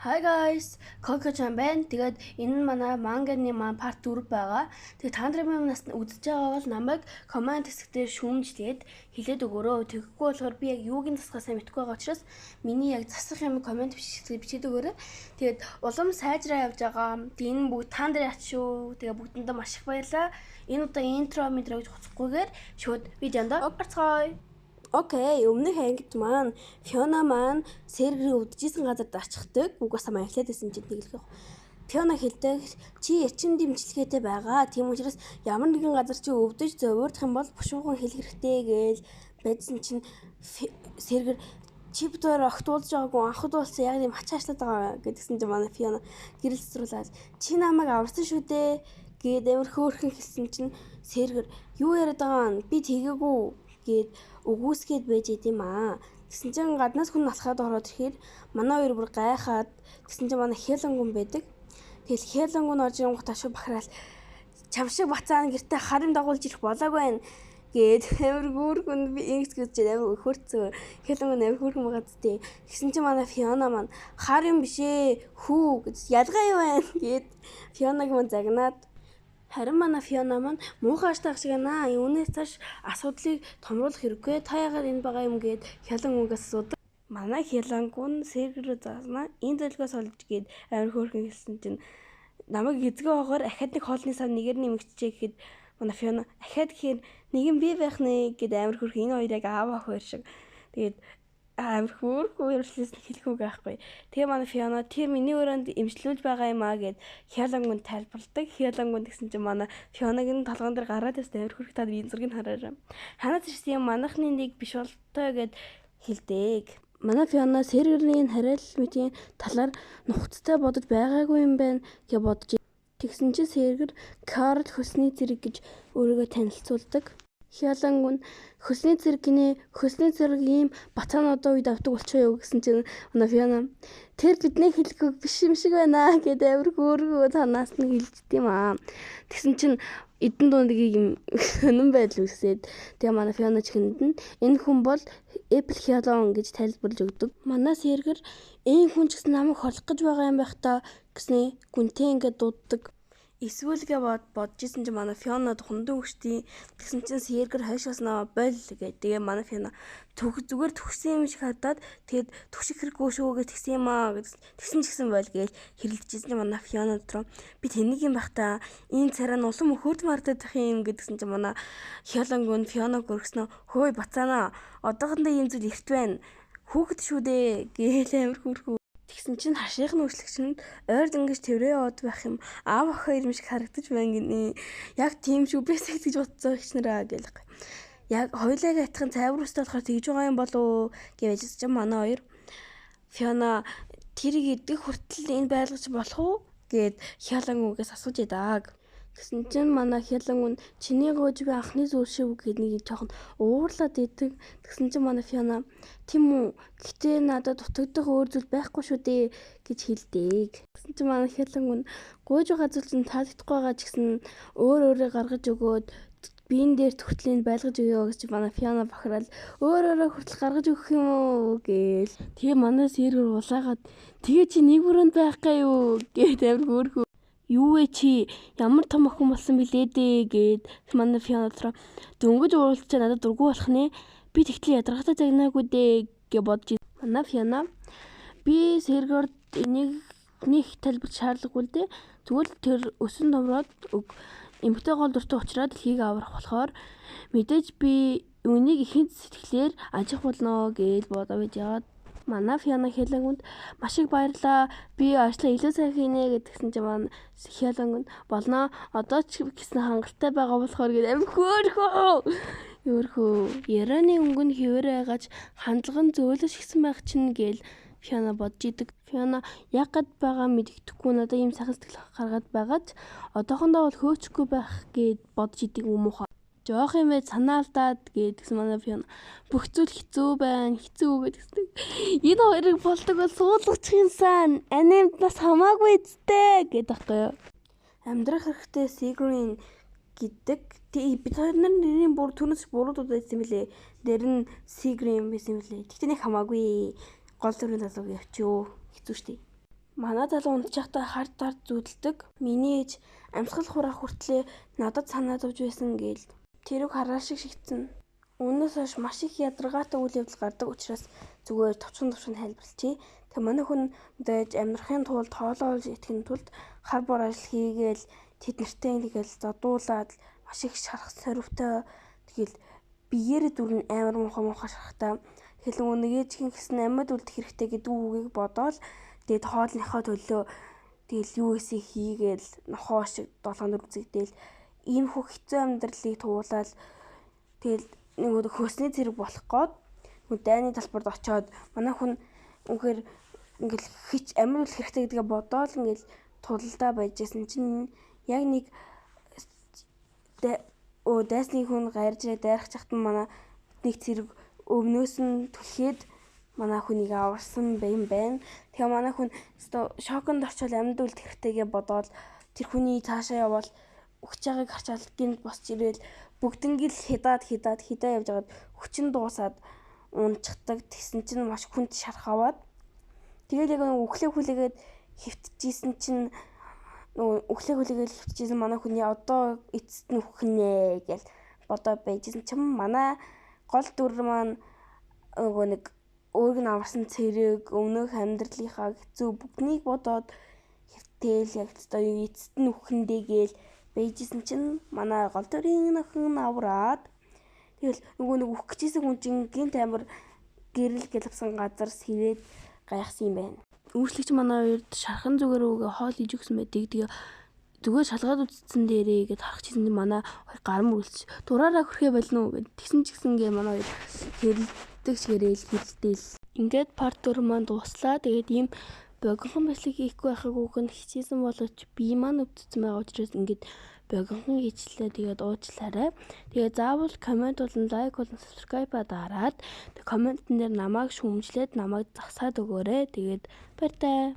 Hi guys, Coco-chan байна. Тэгээд энэ нь манай манганы part 4 байгаа. Тэгээд та нарын нас үзэж байгаа бол намайг комент хэсгээр шүүмж тэгээд хэлээд өгөөрэй. Тэгэхгүй болохоор би яг юуг нь засгаа сайн мэдэхгүй байгаа учраас миний яг засах юм комент бичээд өгөөрэй. Тэгээд улам сайжраа явж байгаа. Тэгээд энэ бүгд та нарын ач шүү. Тэгээд бүгдэндээ маш их баярлалаа. Энэ удаа интро гэж хуцахгүйгээр шууд видеонд орцгоё. Окей, өмнөх ангид маань Фиона маань серверийг өвдөжсэн газарт очихдаг. Угаасаа маягтлаад байсан чинь тэгэлэх. Фиона хэлдэг чи эрчим дэмжлэгээтэй байгаа. Тийм учраас ямар нэгэн газар чи өвдөж зовоордох юм бол бушуухан хэлэх хэрэгтэй гээл байдсан чинь сервер чи битээр огтуулж байгаагүй анхуд болсон яг юм ачаашлаад байгаа гэдгсэн чинь манай Фиона гэрэл цэцруулаад чи намайг аварсан шүү дээ гээд амар хөөрхөн хэлсэн чинь сервер юу яриад байгаа нь би тэгээгүй гээд өгөөсгээд байж идэм аа. Тэгсэн чинь гаднаас хүн алхаад ороод ирэхээр манай хоёр бүр гайхаад тэгсэн чинь манай Хелангун байдаг. Тэгэл Хелангун орж ирэнгүүт ашиг бахраал чам шиг бацаана гэртээ харин дагуулж ирэх болоогүй байна гээд амар гүргүн би ингэж гэж амар хөрцөө. Хелангун амар хөрхөн байгаа зү. Тэгсэн чинь манай Фиона маань хар юм бишээ хүү гэж ялгаа юу байна гээд Фионаг мань загнаад харин манай Фиона маань муухай аштайх шиг байна. Үүнээс цааш асуудлыг томруулах хэрэггүй. Та яагаад энэ байгаа юм гээд Хелангунгаас асуудаг. Манай Хелангун серверөө зааснаа энэ зөвлөгөөс олж гээд амар хөөрхөн хэлсэн чинь намайг эзгээ оогоор ахад нэг хоолны сан нэгээр нэмэгдчихээ гэхэд манай Фиона ахад гэхээр нэг юм би байх нэ гээд амар хөөрхөн энэ хоёр яг аав ах хоёр шиг. Тэгээд амар хөөрхөн ярьслээс хэлэхгүй байхгүй. Тэгээ манай Фиона тэр миний өрөөнд имжлүүлж байгаа юм аа гэд Хелангунд тайлбарладаг. Хелангунд гэсэн чинь манай Фионагийн толгоон дээр гараад байсан амар хөөрхөн та энэ зургийг хараарай. Ханаас ирсэн юм манайхны нэг биш болтой гэд хэлдэг. Манай Фиона серверийн хариалт мэдийн талаар нухацтай бодож байгаагүй юм байна гэж бодож тэгсэн чинь сервер Карл хөсний зэрэг гэж өөрийгөө танилцуулдаг. Хелангун хөсний зэргийн ийм бацаан одоо үед авдаг болчихоо юу гэсэн чинь манай Фиона тэр бидний хэлэхгүй биш юм шиг байна гэдэг амар хөөргөө танаас нь хэлждэг юм аа. Тэгсэн чинь эдэн дундгийг юм хөнөн байдал үсээд тэгээ манай Фиона ч хэнд нь энэ хүн бол Apple Хелон гэж тайлбарлаж өгдөг. Манай сервер энэ хүн ч гэсэн намайг холох гэж байгаа юм байх та гэснээ гүнтэй ингээд дууддаг. Эсвэл бодож исэн чинь манай Фиона хундан өгчтий тэгсэн чинь сервер хойшоосноо боль гэдэг. Тэгээ манай Фиона зүгээр төгсөн юм шиг хадаад тэгээд төгших хэрэггүй шүү гэж тэгсэн юм аа тэгсэн ч гэсэн боль гэж хэрэлдэж исэн чинь манай Фиона дотроо би тэнийг юм байх та энэ царай нь улам өхөрд мартах юм гэдгсэн чинь манай Хелангун Фионаг өргснөө хөөе бацаана одоохондоо ийм зүйл эрт байна хүүхэд шүү дээ гээл амар хөөрхөө. Тэгсэн чинь хашийнх нь үйлчлэгч нь ойрд ингэж тэрвээ яваад байх юм аав ах хоёр юм шиг харагдаж байна гинэ. Яг тийм шүү бэсэг гэж бодцоо их нэраа гээл. Яг хоёулаа айтхан цайвар устай болохоор тэгж байгаа юм болоо гэж чинь манай хоёр Фиона тэрийг идэх хүртэл энэ байлгач болох уу гэд Хелангунгаас асууж ядаг. Гэсэн чинь манай Хелангун чиний гоож би анхны зүйл шүү гэд нэг жоохон уурлаад идэг. Тэгсэн чинь манай Фиона тийм үү гэхдээ надад дутагдах өөр зүйл байхгүй шүү дээ гэж хэлдэг. Тэгсэн чинь манай Хелангун гоож байгаа зүйл чинь таалагдахгүй байгаа ч гэсэн өөрөөрөө гаргаж өгөөд биен дээр төгтлийн байлгаж өгөө гэж манай Фиона бахарал өөрөөрөө хүртэл гаргаж өгөх юм уу гээл. Тэгээ манай сервер улаагаад тэгээ чи нэг бүрөнд байхгүй юу гэд амар хөөрхөө. Юу вэ чи ямар том охин болсон билээ дээ гээд манай Фиона дотроо дөнгөж уулзчаа надад дургу болох нэ би тэгтэл ядаргатай загнаагүй дээ гэж бодож манай Фиона би серверт энийг нэг тайлбарч шаардлагагүй дээ тэгвэл тэр өсөн томроод эмгтэй гол дуртай уучраад дэлхийг аврах болохоор мэдээж би үнийг ихэнд сэтгэлээр ажих болно гэж бодоо байж яагаад манай Фиона Хелангунд маш их баярлаа. Би ажлаа илүү сайн хийнэ гэдгсэн чинь манай Хелангунд болно. Одоо ч гэсэн хангалттай байгаа болохоор гээд амин хөөрхөө. Яраны өнгөнд хэвээр байгаач хандлага нь зөөлөж гисэн байх чинь гээл Фиона бодж идэг. Фиона яг гад байгаа мэддэхгүй надад ийм сайхан сэтгэл гаргаад байгач одоохондоо бол хөөчгүй байх гээд бодж идэг юм уу? Жоох юм байж санаалдаад гэдгсэн манай Фиона бүх зүйл хэцүү байна гэдгсэн. Энэ хоёрыг болдог бол суулгачих юмсан анимтнаас хамаагүй эцтэй гэдэг байхгүй юу. Амьдрах хэрэгтэй Сигрин гэдэг бид хоёр нарын бүр түрнэс буруудууд байсан мөлий. Дээр нь Сигрин байсан мөлий. Тэгтээ нэг хамаагүй гол дүрийн залууг явчихё. Хэцүү штий. Манай залуу унтчихтай хард тард зүудэлдэг. Миний ээж амьсгал хураах хүртлээр надад санаа зовж байсан гээл. Тэрийг хараа шигтсэн. Үүнээс хойш маш их ядаргаатай үйл явдал гардаг учраас зүгээр товчхон тайлбарлчихъя. Тэгээ манай хүн мэдээж амьдрахын тулд хоолоо олж идэхин тулд хар бор ажил хийгээл тэд нартэй тэгэл задуулаад маш их шарах соривтой тэгэл биеэрээ дүрэн амар муухай шарахтай. Тэгэл нөгөө нэг ээжийн гэсэн амьд үлдэх хэрэгтэй гэдэг үгийг бодоол тэгээд хоолныхоо төлөө тэгэл юу эсэ хийгээл нохоо шиг долоонд үзэгдээл ийм хөх хэцүү амьдралыг туулаад тэгэл нөгөө хөөсний зэрэг болох гээд нөгөө дайны талбарт очиод манай хүн үнэхээр ингээл хич амьд үлдэх хэрэгтэй гэдгээ бодоол ингээл тулалдаа байжсэн чинь яг нэг дайсны хүн гарьж дайрах чахт манай нэг зэрэг өвнөөс нь түлхээд манай хүнийг аварсан байна. Тэгээ манай хүн шоконд орчвол амьд үлдэх хэрэгтэйгээ бодоод тэр хүний цаашаа явбал өгч байгааг харчаал гинт босч ирээл бүгднгэл хидаад явж байгаад хүчин дуусаад унчихдаг. Тэгсэн чинь маш хүнд шарах аваад тэгэл яг өглөө хүлээгээд хөвтчихсэн чинь манай хүний одоо эцэст нь үхнэ гэж бодоо байжсэн чинь манай гол дүр маань нөгөө нэг өөрг нь аварсан цэрэг өмнөх амьдралынхаа хэцүү бүгднийг бодоод хэвтээл яг одоо эцэст нь үхэндээ гээл байжсэн чинь манай гол дүрийн нөхөн авраад тэгэл нөгөө нэг үхэх гэжсэн хүн чинь гинт амир гэрэл гэлвсэн газар сэрээд гайхсан юм байна. Үйлчлэгч манай хоёрд шархан зүгээр үгээ хоол хийж өгсөн байдаг. Тэгээ зүгээр шалгаад үзсэн дээрээ гэд харахчихсан чинь манай хоёр гар мөрөлч дураараа хөрхөө болно уу гэд тэгсэн ч гэсэнгээ манай хоёр хэрэлдэг ширээл хэрэлдээл. Ингээд парт 4 маань дуслаа. Тэгээд ийм богинохон бичлэг хийхгүй байхыг үгэн хичээсэн боловч би маань өвдсөн байгаа учраас ингээд богинохон хийчлээ. Тэгээд уучлаарай. Тэгээд заавал комент болон лайк болон subscribe дараад комментэн дээр намайг шүүмжлээд намайг засаад өгөөрэй. Тэгээд баяртай.